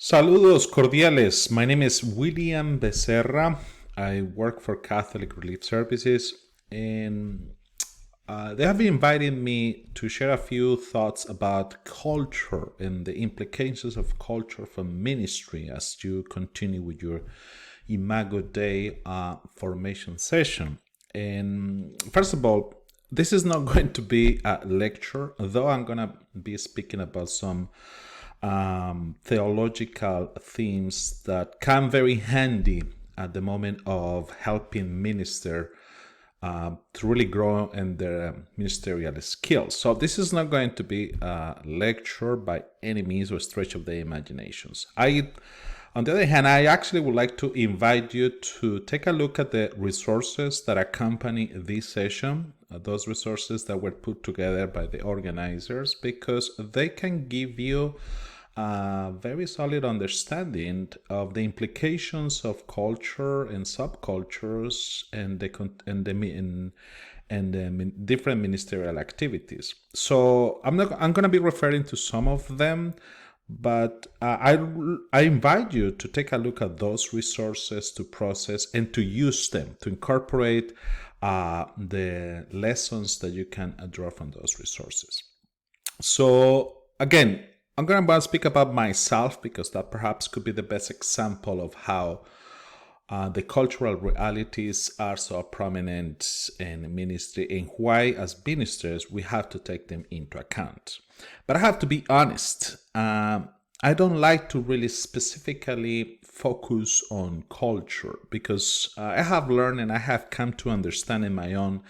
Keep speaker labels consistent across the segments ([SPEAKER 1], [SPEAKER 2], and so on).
[SPEAKER 1] Saludos cordiales. My name is William Becerra. I work for Catholic Relief Services, and they have invited me to share a few thoughts about culture and the implications of culture for ministry as you continue with your Imago Day formation session. And first of all, this is not going to be a lecture, though I'm going to be speaking about some theological themes that come very handy at the moment of helping minister to really grow in their ministerial skills. So this is not going to be a lecture by any means or stretch of the imaginations. On the other hand, I actually would like to invite you to take a look at the resources that accompany this session, those resources that were put together by the organizers, because they can give you a very solid understanding of the implications of culture and subcultures and the different ministerial activities. So I'm going to be referring to some of them, but I invite you to take a look at those resources to process and to use them, to incorporate the lessons that you can draw from those resources. So again, I'm going to speak about myself because that perhaps could be the best example of how the cultural realities are so prominent in ministry and why, as ministers, we have to take them into account. But I have to be honest. I don't like to really specifically focus on culture because I have learned and I have come to understand in my own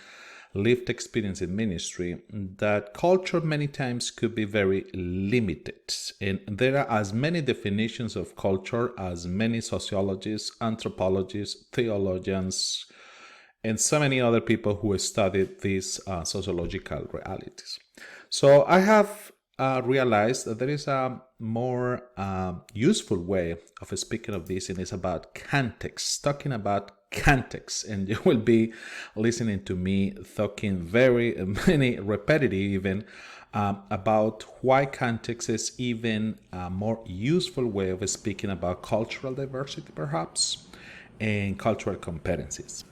[SPEAKER 1] lived experience in ministry that culture many times could be very limited, and there are as many definitions of culture as many sociologists, anthropologists, theologians, and so many other people who studied these sociological realities. So I have realized that there is a more useful way of speaking of this, and it's about context, talking about context, and you will be listening to me talking very many repetitive even about why context is even a more useful way of speaking about cultural diversity perhaps and cultural competencies.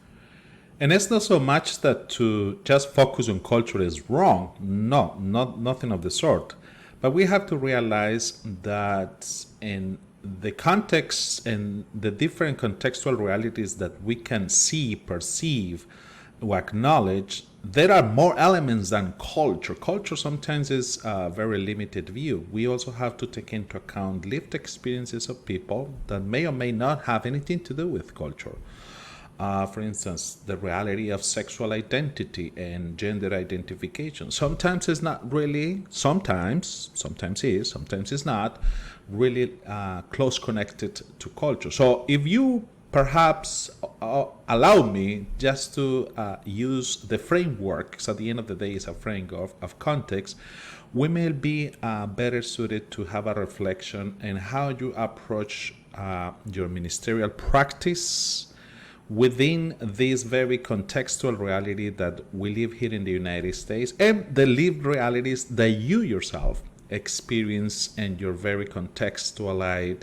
[SPEAKER 1] And it's not so much that to just focus on culture is wrong. No, nothing of the sort. But we have to realize that in the context and the different contextual realities that we can see, perceive, or acknowledge, there are more elements than culture. Culture sometimes is a very limited view. We also have to take into account lived experiences of people that may or may not have anything to do with culture. For instance, the reality of sexual identity and gender identification. Sometimes it's not really, sometimes is, sometimes it's not really close connected to culture. So if you perhaps allow me just to use the framework, because at the end of the day it's a framework of context, we may be better suited to have a reflection in how you approach your ministerial practice within this very contextual reality that we live here in the United States and the lived realities that you yourself experience in your very contextualized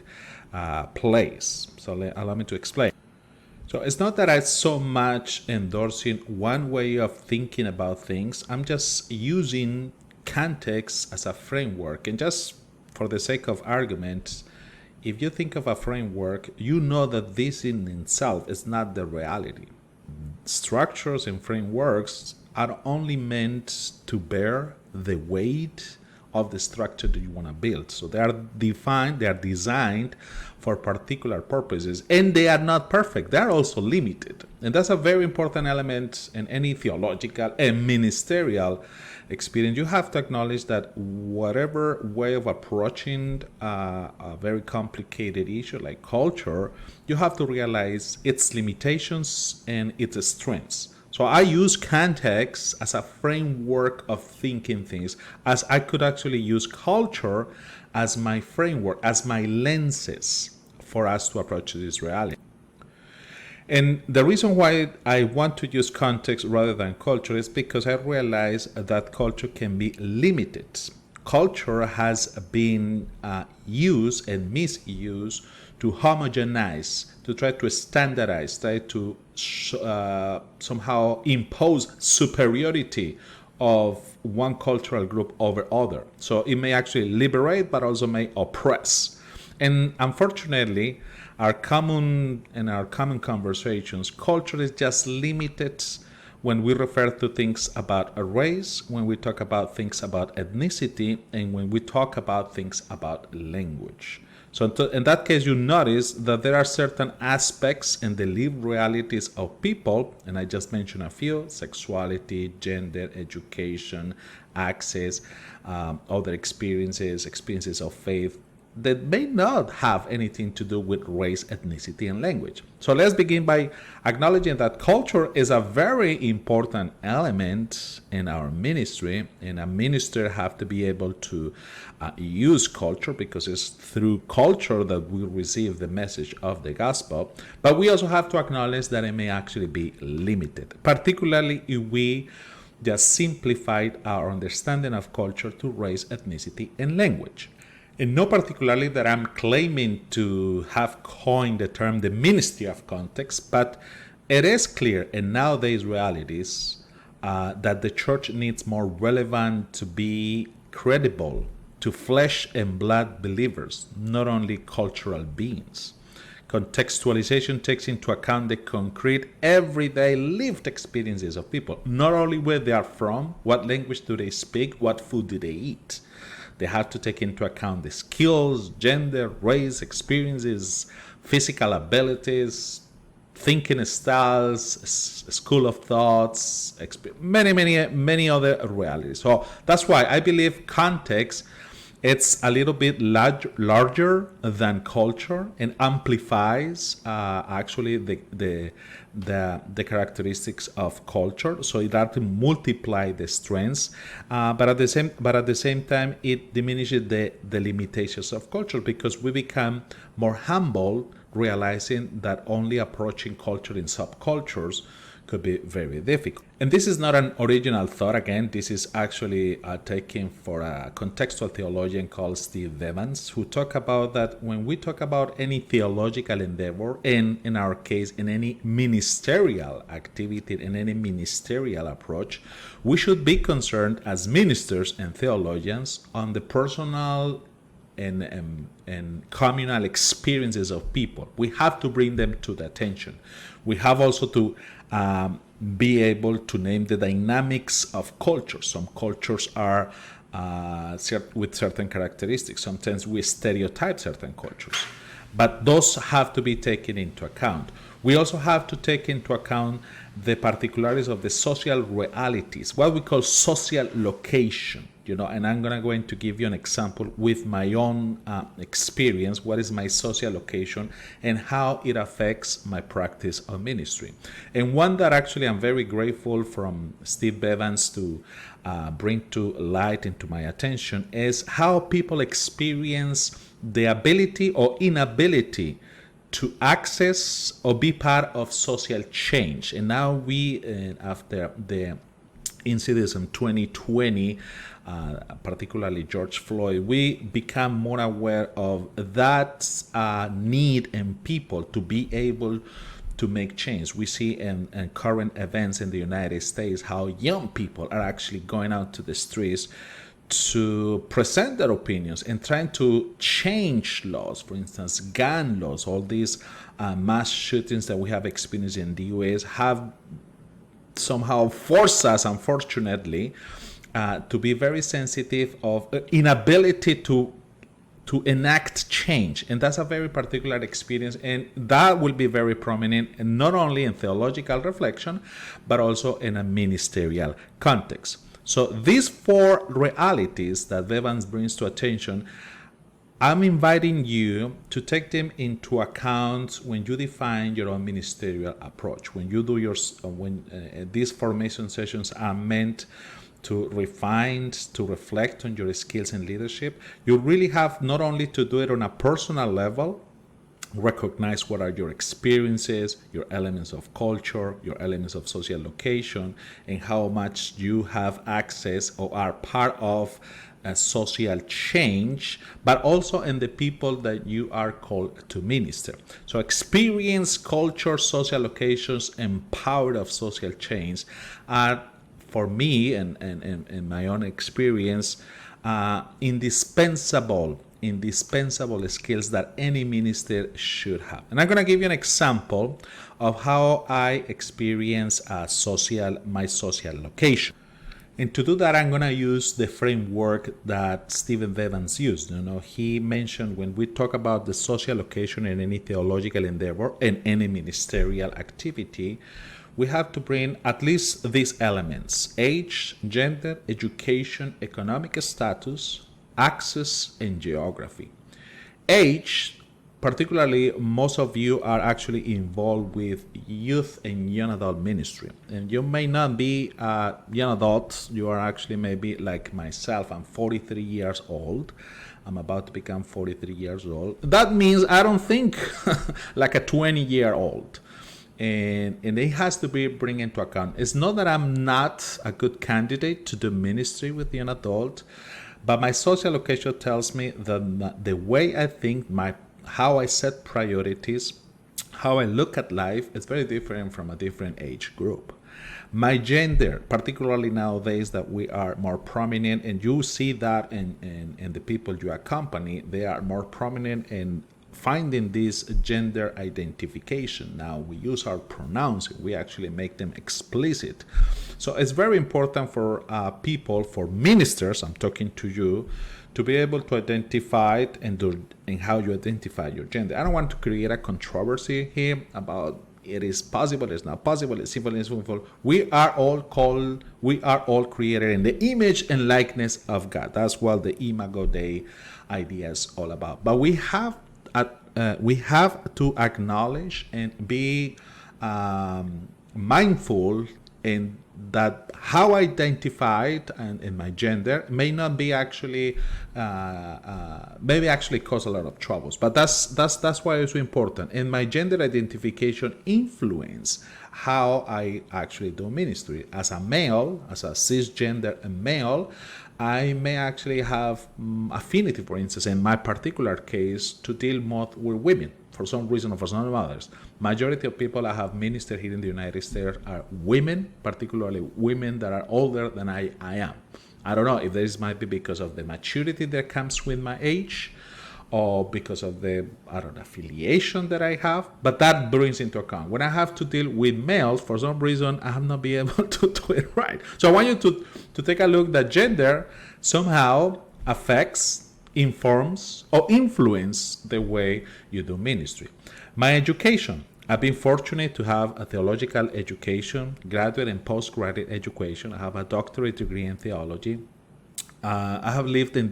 [SPEAKER 1] place. So allow me to explain. So it's not that I'm so much endorsing one way of thinking about things. I'm just using context as a framework, and just for the sake of argument, if you think of a framework, you know that this in itself is not the reality. Structures and frameworks are only meant to bear the weight of the structure that you want to build. So they are defined, they are designed for particular purposes, and they are not perfect. They are also limited. And that's a very important element in any theological and ministerial experience. You have to acknowledge that whatever way of approaching a very complicated issue like culture, you have to realize its limitations and its strengths. So I use context as a framework of thinking things, as I could actually use culture as my framework, as my lenses for us to approach this reality. And the reason why I want to use context rather than culture is because I realize that culture can be limited. culture has been used and misused to homogenize, to try to standardize, try to somehow impose superiority of one cultural group over other. So it may actually liberate, but also may oppress. And unfortunately, our common conversations, culture is just limited when we refer to things about a race, when we talk about things about ethnicity, and when we talk about things about language. So in that case, you notice that there are certain aspects in the lived realities of people, and I just mentioned a few: sexuality, gender, education, access, other experiences of faith, that may not have anything to do with race, ethnicity, and language. So let's begin by acknowledging that culture is a very important element in our ministry, and a minister have to be able to use culture, because it's through culture that we receive the message of the gospel. But we also have to acknowledge that it may actually be limited, particularly if we just simplified our understanding of culture to race, ethnicity, and language. And not particularly that I'm claiming to have coined the term the ministry of context, but it is clear in nowadays realities that the church needs more relevant to be credible to flesh and blood believers, not only cultural beings. Contextualization takes into account the concrete, everyday lived experiences of people, not only where they are from, what language do they speak, what food do they eat. They have to take into account the skills, gender, race, experiences, physical abilities, thinking styles, school of thoughts, many other realities. So that's why I believe context, it's a little bit larger than culture, and amplifies actually the characteristics of culture. So it has to multiply the strengths, but at the same time it diminishes the limitations of culture, because we become more humble, realizing that only approaching culture in subcultures could be very difficult. And this is not an original thought. Again, this is actually taken for a contextual theologian called Steve Evans, who talk about that when we talk about any theological endeavor, and in our case, in any ministerial activity, in any ministerial approach, we should be concerned as ministers and theologians on the personal and communal experiences of people. We have to bring them to the attention. We have also to be able to name the dynamics of cultures. Some cultures are with certain characteristics. Sometimes we stereotype certain cultures, but those have to be taken into account. We also have to take into account the particularities of the social realities, what we call social location. And I'm going to give you an example with my own experience. What is my social location and how it affects my practice of ministry? And one that actually I'm very grateful from Steve Evans to bring to light into my attention is how people experience the ability or inability to access or be part of social change. And now we, after the incidents in 2020, particularly George Floyd, we become more aware of that need in people to be able to make change. We see in current events in the United States how young people are actually going out to the streets to present their opinions and trying to change laws. For instance, gun laws, all these mass shootings that we have experienced in the US have somehow forced us, unfortunately, to be very sensitive of inability to enact change. And that's a very particular experience, and that will be very prominent, not only in theological reflection, but also in a ministerial context. So these four realities that Evans brings to attention, I'm inviting you to take them into account when you define your own ministerial approach. When you do these formation sessions are meant to refine, to reflect on your skills in leadership, you really have not only to do it on a personal level, recognize what are your experiences, your elements of culture, your elements of social location, and how much you have access or are part of social change, but also in the people that you are called to minister. So experience, culture, social locations, and power of social change are, for me and in my own experience, indispensable skills that any minister should have. And I'm going to give you an example of how I experience my social location. And to do that, I'm going to use the framework that Stephen Evans used. He mentioned when we talk about the social location in any theological endeavor and any ministerial activity, we have to bring at least these elements: age, gender, education, economic status, access, and geography. Age, particularly, most of you are actually involved with youth and young adult ministry. And you may not be a young adult, you are actually maybe like myself. I'm 43 years old. I'm about to become 43 years old. That means I don't think like a 20-year-old. And it has to be bring into account. It's not that I'm not a good candidate to do ministry with the young adult, but my social location tells me that the way I think, how I set priorities, how I look at life, is very different from a different age group. My gender, particularly nowadays that we are more prominent, and you see that in the people you accompany, they are more prominent in finding this gender identification. Now we use our pronouns, we actually make them explicit. So it's very important for people, for ministers, I'm talking to you, to be able to identify it and how you identify your gender. I don't want to create a controversy here about it is possible, it's not possible, it's sinful, it's sinful. We are all created in the image and likeness of God. That's what the Imago Dei idea is all about. But we have to acknowledge and be mindful in that how I identified and in my gender may not be actually maybe actually cause a lot of troubles. But that's why it's so important. And my gender identification influence how I actually do ministry. As a male, as a cisgender male, I may actually have affinity, for instance, in my particular case, to deal more with women for some reason or for some others. Majority of people I have ministered here in the United States are women, particularly women that are older than I am. I don't know if this might be because of the maturity that comes with my age, or because of the, affiliation that I have, but that brings into account. When I have to deal with males, for some reason, I have not been able to do it right. So I want you to take a look that gender somehow affects, informs, or influence the way you do ministry. My education. I've been fortunate to have a theological education, graduate and postgraduate education. I have a doctorate degree in theology. I have lived in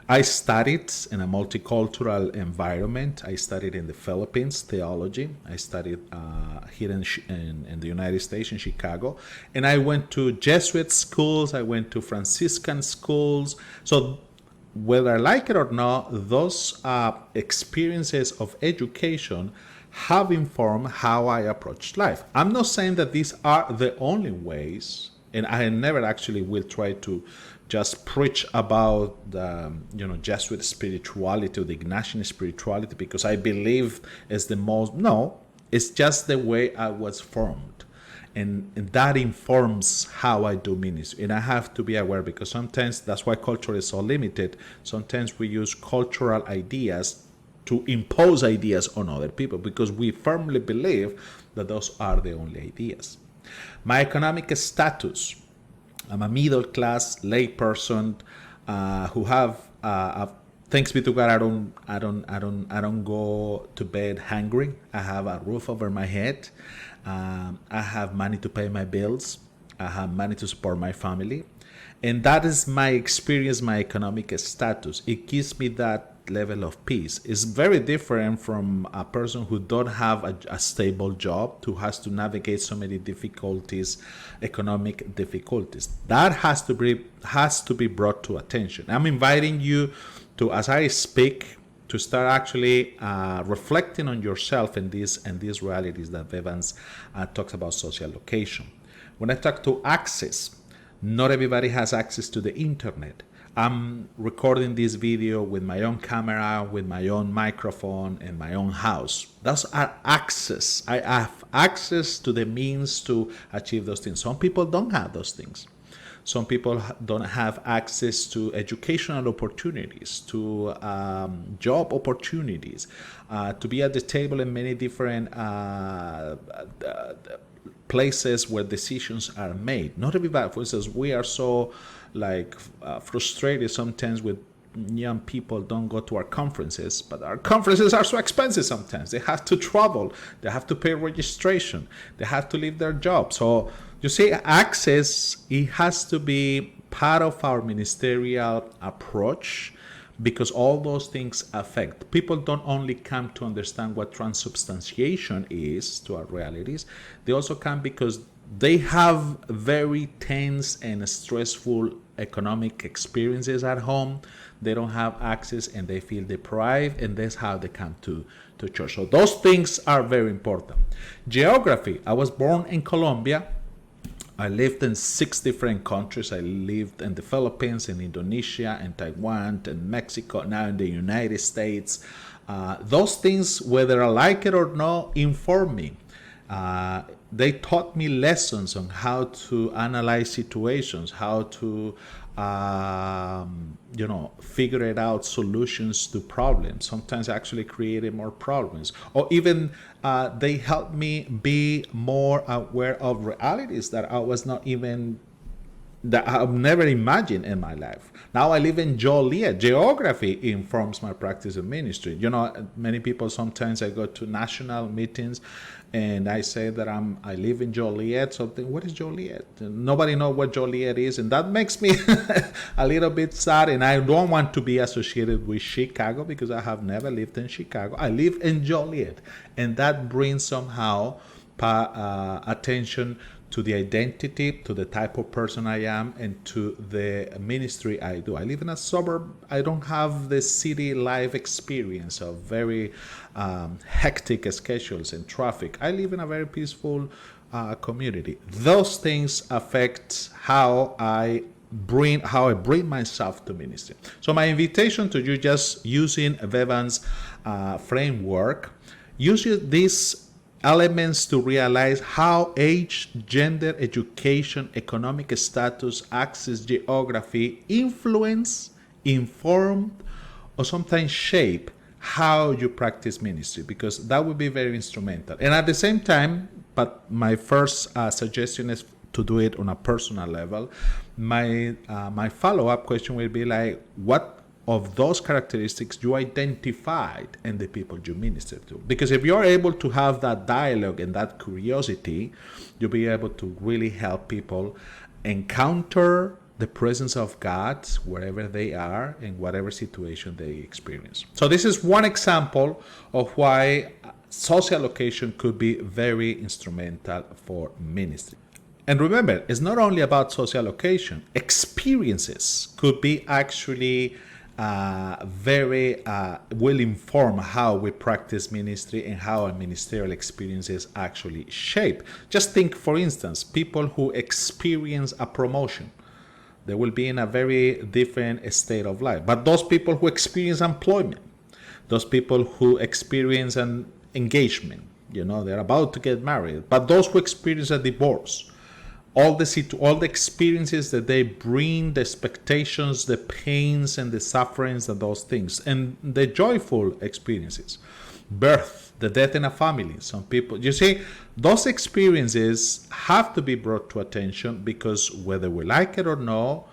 [SPEAKER 1] I studied in a multicultural environment. I studied in the Philippines, theology. I studied here in the United States, in Chicago. And I went to Jesuit schools. I went to Franciscan schools. So whether I like it or not, those experiences of education have informed how I approach life. I'm not saying that these are the only ways, and I never actually will try to just preach about the Jesuit spirituality or the Ignatian spirituality because I believe it's the most. No, it's just the way I was formed, and that informs how I do ministry. And I have to be aware because sometimes that's why culture is so limited. Sometimes we use cultural ideas to impose ideas on other people because we firmly believe that those are the only ideas. My economic status. I'm a middle class lay person who have thanks be to God I don't go to bed hungry. I have a roof over my head. I have money to pay my bills. I have money to support my family. And that is my experience, my economic status. It gives me that level of peace. It's very different from a person who don't have a stable job, who has to navigate so many difficulties, economic difficulties. That has to be brought to attention. I'm inviting you to, as I speak, to start actually reflecting on yourself and these realities that Evans talks about social location. When I talk to access, not everybody has access to the internet. I'm recording this video with my own camera, with my own microphone, and my own house. Those are access. I have access to the means to achieve those things. Some people don't have those things. Some people don't have access to educational opportunities, to job opportunities, to be at the table in many different places where decisions are made. Not everybody, for instance, we are so frustrated sometimes with young people don't go to our conferences, but our conferences are so expensive sometimes. They have to travel, they have to pay registration, they have to leave their job. So you see, access, it has to be part of our ministerial approach, because all those things affect. People don't only come to understand what transubstantiation is to our realities, they also come because they have very tense and stressful economic experiences at home. They don't have access and they feel deprived, and that's how they come to church. So those things are very important. Geography. I was born in Colombia. I lived in 6 different countries. I lived in the Philippines, in Indonesia, in Taiwan, in Mexico, now in the United States. Those things, whether I like it or not, inform me. They taught me lessons on how to analyze situations, how to figure it out, solutions to problems. Sometimes actually created more problems, or even they helped me be more aware of realities that I was not even, that I've never imagined in my life. Now I live in Joliet. Geography informs my practice of ministry. Many people, sometimes I go to national meetings and I say that I live in Joliet. Something, what is Joliet? Nobody knows what Joliet is, and that makes me a little bit sad. And I don't want to be associated with Chicago because I have never lived in Chicago. I live in Joliet, and that brings somehow attention to the identity, to the type of person I am, and to the ministry I do. I live in a suburb. I don't have the city life experience of very hectic schedules and traffic. I live in a very peaceful community. Those things affect how I bring myself to ministry. So my invitation to you, just using Bevan's framework, use these elements to realize how age, gender, education, economic status, access, geography influence, inform, or sometimes shape how you practice ministry, because that would be very instrumental. And at the same time, but my first suggestion is to do it on a personal level. My follow-up question will be like, what of those characteristics you identified in the people you minister to? Because if you're able to have that dialogue and that curiosity, you'll be able to really help people encounter the presence of God wherever they are, in whatever situation they experience. So this is one example of why social location could be very instrumental for ministry. And remember, it's not only about social location. Experiences could be actually will inform how we practice ministry and how our ministerial experiences actually shape. Just think, for instance, people who experience a promotion, they will be in a very different state of life. But those people who experience employment, those people who experience an engagement, they're about to get married, but those who experience a divorce, all the experiences that they bring, the expectations, the pains and the sufferings and those things, and the joyful experiences, birth, the death in a family. Some people, you see, those experiences have to be brought to attention, because whether we like it or not,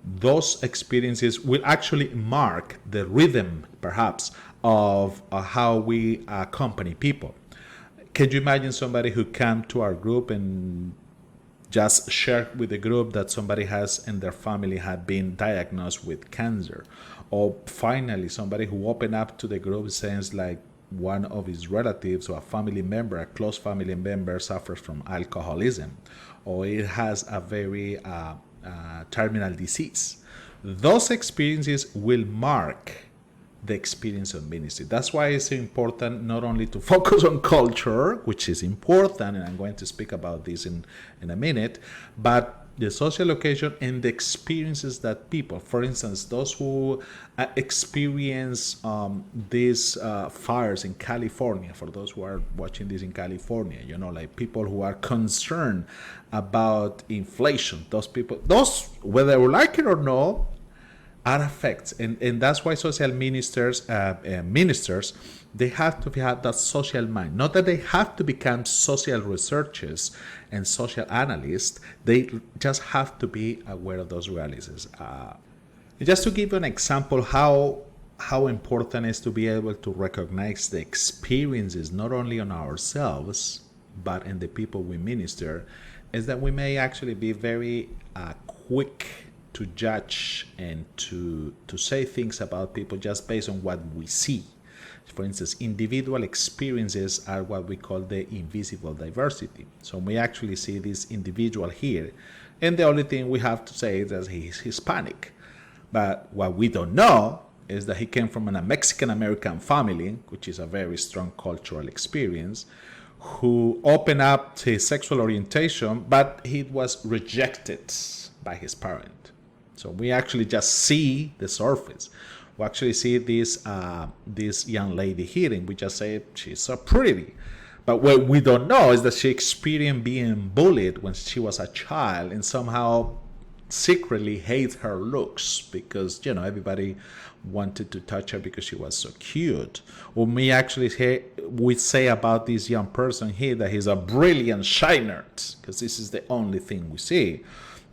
[SPEAKER 1] those experiences will actually mark the rhythm, perhaps, of how we accompany people. Can you imagine somebody who came to our group and just share with the group that somebody has in their family had been diagnosed with cancer? Or finally, somebody who opened up to the group says like one of his relatives or a family member, a close family member, suffers from alcoholism, or it has a very terminal disease. Those experiences will mark the experience of ministry. That's why it's important not only to focus on culture, which is important, and I'm going to speak about this in a minute, but the social location and the experiences that people, for instance, those who experience these fires in California, for those who are watching this in California, like people who are concerned about inflation, those people, those, whether we like it or not, are effects, and that's why social ministers, they have to have that social mind. Not that they have to become social researchers and social analysts, they just have to be aware of those realities. Just to give you an example how important it is to be able to recognize the experiences not only on ourselves but in the people we minister, is that we may actually be very quick to judge and to say things about people just based on what we see. For instance, individual experiences are what we call the invisible diversity. So we actually see this individual here, and the only thing we have to say is that he's Hispanic. But what we don't know is that he came from a Mexican-American family, which is a very strong cultural experience, who opened up to his sexual orientation, but he was rejected by his parent. So we actually just see the surface. We actually see this young lady here, and we just say she's so pretty. But what we don't know is that she experienced being bullied when she was a child, and somehow secretly hates her looks because everybody wanted to touch her because she was so cute. When we actually we say about this young person here that he's a brilliant shiner, because this is the only thing we see.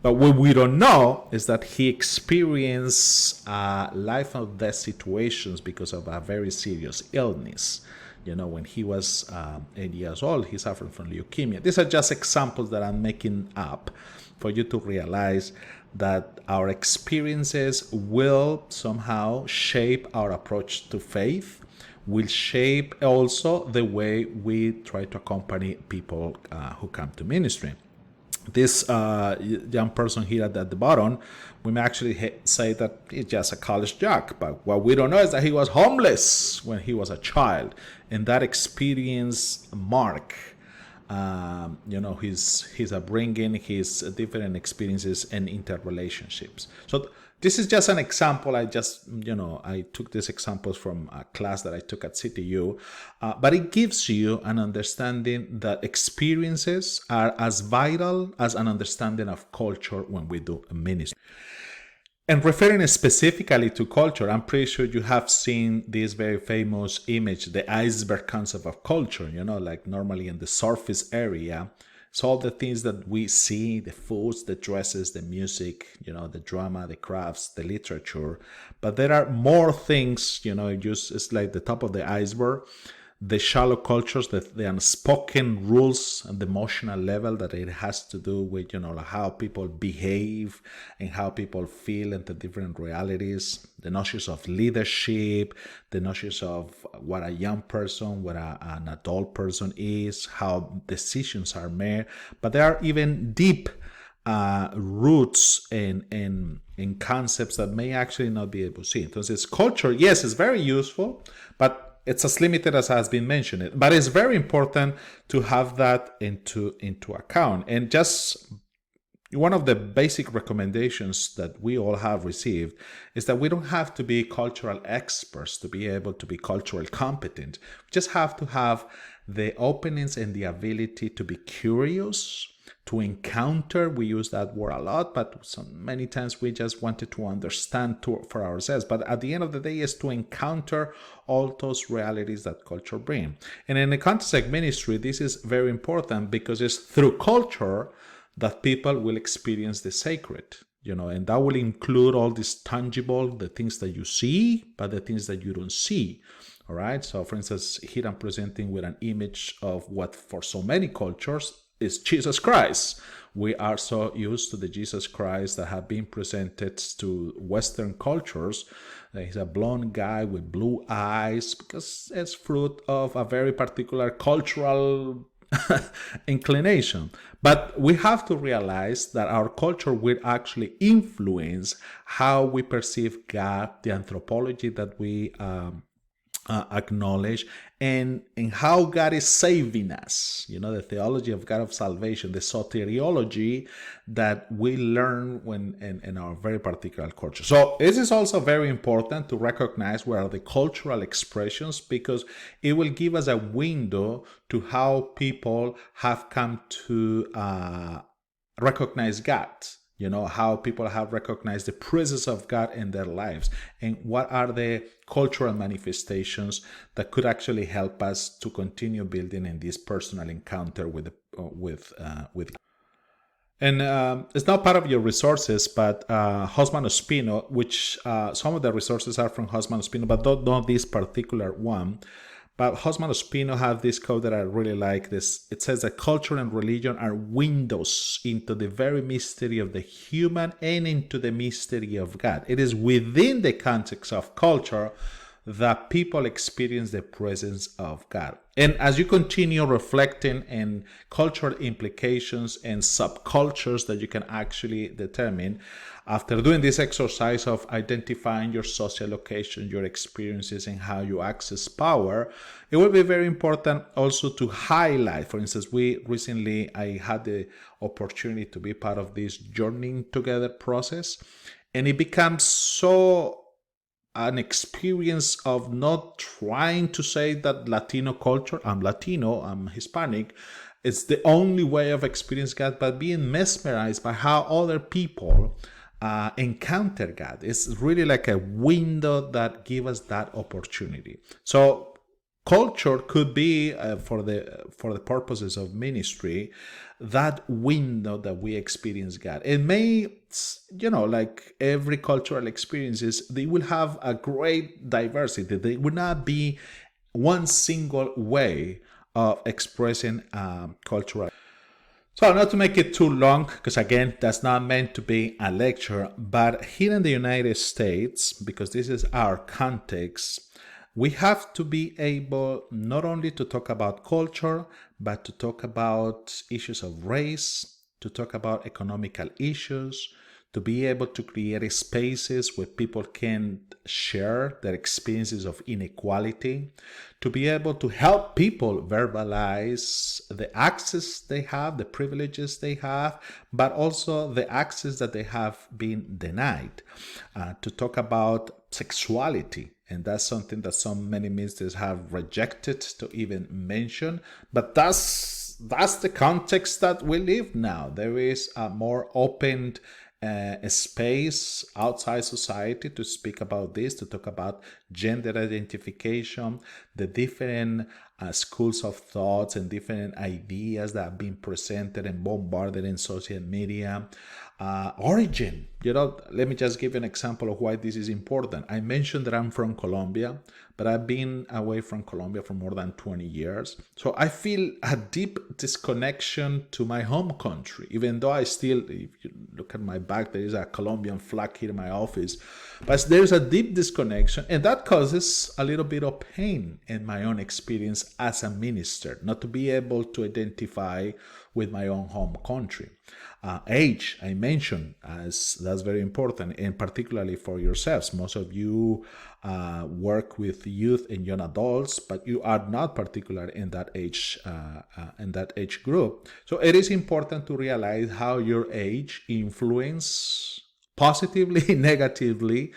[SPEAKER 1] But what we don't know is that he experienced life or death situations because of a very serious illness. When he was 8 years old, he suffered from leukemia. These are just examples that I'm making up for you to realize that our experiences will somehow shape our approach to faith, will shape also the way we try to accompany people who come to ministry. This young person here at the bottom, we may actually say that he's just a college jock, but what we don't know is that he was homeless when he was a child, and that experience mark his upbringing, his different experiences and interrelationships. So this is just an example. I took these examples from a class that I took at CTU, but it gives you an understanding that experiences are as vital as an understanding of culture when we do a ministry. And referring specifically to culture, I'm pretty sure you have seen this very famous image, the iceberg concept of culture, like normally in the surface area. So all the things that we see, the foods, the dresses, the music, the drama, the crafts, the literature. But there are more things, it's like the top of the iceberg. The shallow cultures, the unspoken rules and the emotional level that it has to do with, how people behave and how people feel into different realities, the notions of leadership, the notions of what a young person, what an adult person is, how decisions are made. But there are even deep roots in concepts that may actually not be able to see. Entonces, culture, yes, is very useful, but it's as limited as has been mentioned. But it's very important to have that into account. And just one of the basic recommendations that we all have received is that we don't have to be cultural experts to be able to be culturally competent. We just have to have the openness and the ability to be curious, to encounter. We use that word a lot, but many times we just wanted to understand for ourselves. But at the end of the day, is to encounter all those realities that culture brings. And in the context of ministry, this is very important because it's through culture that people will experience the sacred, and that will include all this tangible, the things that you see, but the things that you don't see. All right. So for instance, here I'm presenting with an image of what for so many cultures is Jesus Christ. We are so used to the Jesus Christ that have been presented to Western cultures. He's a blonde guy with blue eyes because it's fruit of a very particular cultural inclination. But we have to realize that our culture will actually influence how we perceive God, the anthropology that we acknowledge, and how God is saving us. The theology of God of salvation, the soteriology that we learn when in our very particular culture. So this is also very important to recognize what are the cultural expressions, because it will give us a window to how people have come to recognize God. How people have recognized the presence of God in their lives, and what are the cultural manifestations that could actually help us to continue building in this personal encounter with. And it's not part of your resources, but Hosman Ospino, which some of the resources are from Hosman Ospino, but not this particular one. But Hosman Ospino have this quote that I really like. This it says that culture and religion are windows into the very mystery of the human and into the mystery of God. It is within the context of culture that people experience the presence of God. And as you continue reflecting in cultural implications and subcultures that you can actually determine, after doing this exercise of identifying your social location, your experiences, and how you access power, it will be very important also to highlight. For instance, I had the opportunity to be part of this journeying together process, and it becomes so an experience of not trying to say that Latino culture, I'm Latino, I'm Hispanic, it's the only way of experiencing God, but being mesmerized by how other people encounter God. It's really like a window that gives us that opportunity. So culture could be, for the purposes of ministry, that window that we experience God. It may, like every cultural experiences, they will have a great diversity. They will not be one single way of expressing cultural. So not to make it too long, because again, that's not meant to be a lecture, but here in the United States, because this is our context, we have to be able not only to talk about culture, but to talk about issues of race, to talk about economical issues, to be able to create spaces where people can share their experiences of inequality, to be able to help people verbalize the access they have, the privileges they have, but also the access that they have been denied, to talk about sexuality. And that's something that so many ministers have rejected to even mention. But that's the context that we live now. There is a more open space outside society to speak about this, to talk about gender identification, the different schools of thoughts and different ideas that have been presented and bombarded in social media. Origin, let me just give you an example of why this is important. I mentioned that I'm from Colombia, but I've been away from Colombia for more than 20 years. So I feel a deep disconnection to my home country, even though I still, if you look at my back, there is a Colombian flag here in my office. But there's a deep disconnection, and that causes a little bit of pain in my own experience as a minister, not to be able to identify with my own home country. Age, I mentioned, as that's very important, and particularly for yourselves. Most of you work with youth and young adults, but you are not particular in that age group. So it is important to realize how your age influence positively, negatively,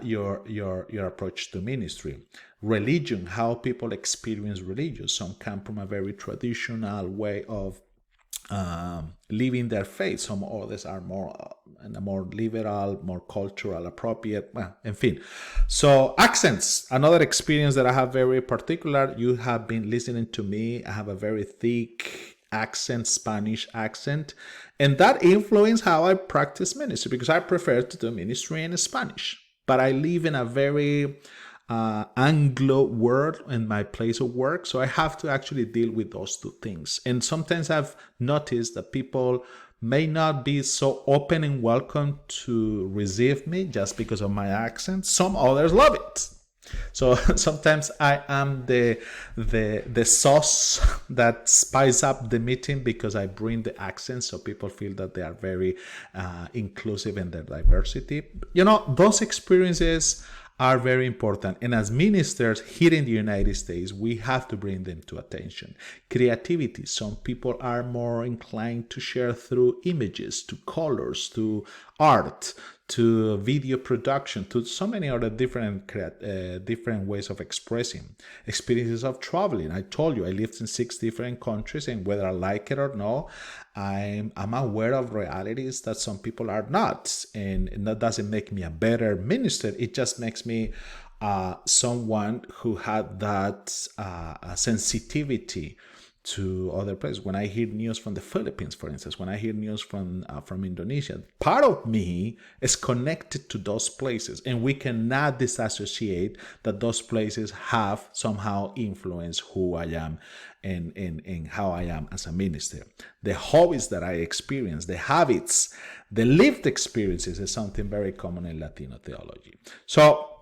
[SPEAKER 1] your approach to ministry. Religion, how people experience religion. Some come from a very traditional way of living their faith. Some others are more in a more liberal, more cultural appropriate, enfin. So accents, another experience that I have very particular. You have been listening to me. I have a very thick accent, Spanish accent, and that influences how I practice ministry, because I prefer to do ministry in Spanish. But I live in a very Anglo world in my place of work, so I have to actually deal with those two things. And sometimes I've noticed that people may not be so open and welcome to receive me just because of my accent. Some others love it. So sometimes I am the sauce that spices up the meeting, because I bring the accent, so people feel that they are very inclusive in their diversity. Those experiences are very important. And as ministers here in the United States, we have to bring them to attention. Creativity. Some people are more inclined to share through images, to colors, to art, to video production, to so many other different ways of expressing. Experiences of traveling. I told you I lived in 6 different countries, and whether I like it or not, I'm aware of realities that some people are not, and that doesn't make me a better minister. It just makes me someone who had that sensitivity to other places. When I hear news from the Philippines, for instance, when I hear news from Indonesia, part of me is connected to those places, and we cannot disassociate that those places have somehow influenced who I am and how I am as a minister. The hobbies that I experience, the habits, the lived experiences is something very common in Latino theology. So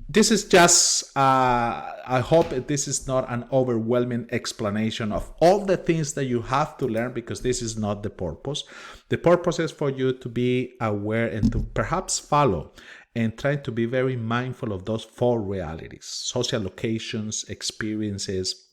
[SPEAKER 1] this is just, I hope this is not an overwhelming explanation of all the things that you have to learn, because this is not the purpose. The purpose is for you to be aware and to perhaps follow and try to be very mindful of those 4 realities: social locations, experiences,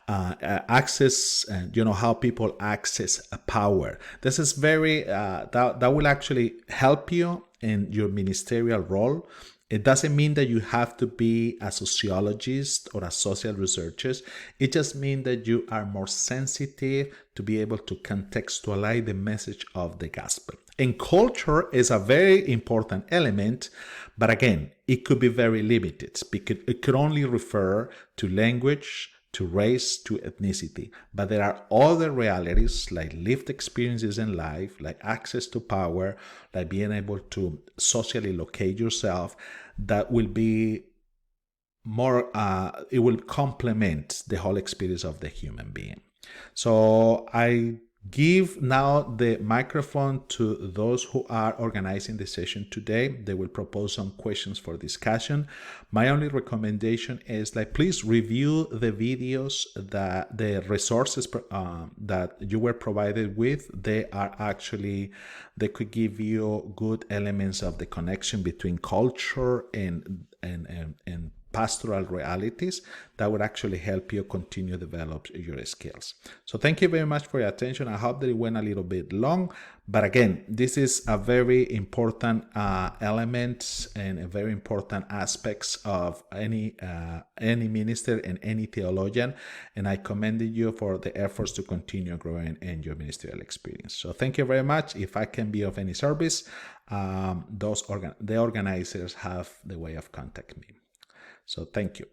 [SPEAKER 1] access, and how people access power. This is very, that will actually help you in your ministerial role. It doesn't mean that you have to be a sociologist or a social researcher. It just means that you are more sensitive to be able to contextualize the message of the gospel. And culture is a very important element, but again, it could be very limited because it could only refer to language, to race, to ethnicity. But there are other realities like lived experiences in life, like access to power, like being able to socially locate yourself, that will be more, it will complement the whole experience of the human being. So I give now the microphone to those who are organizing the session today. They will propose some questions for discussion. My only recommendation is please review the videos, that the resources that you were provided with. They could give you good elements of the connection between culture and pastoral realities that would actually help you continue to develop your skills. So thank you very much for your attention. I hope that it went a little bit long, but again, this is a very important element and a very important aspects of any minister and any theologian, and I commend you for the efforts to continue growing in your ministerial experience. So thank you very much. If I can be of any service, the organizers have the way of contacting me. So thank you.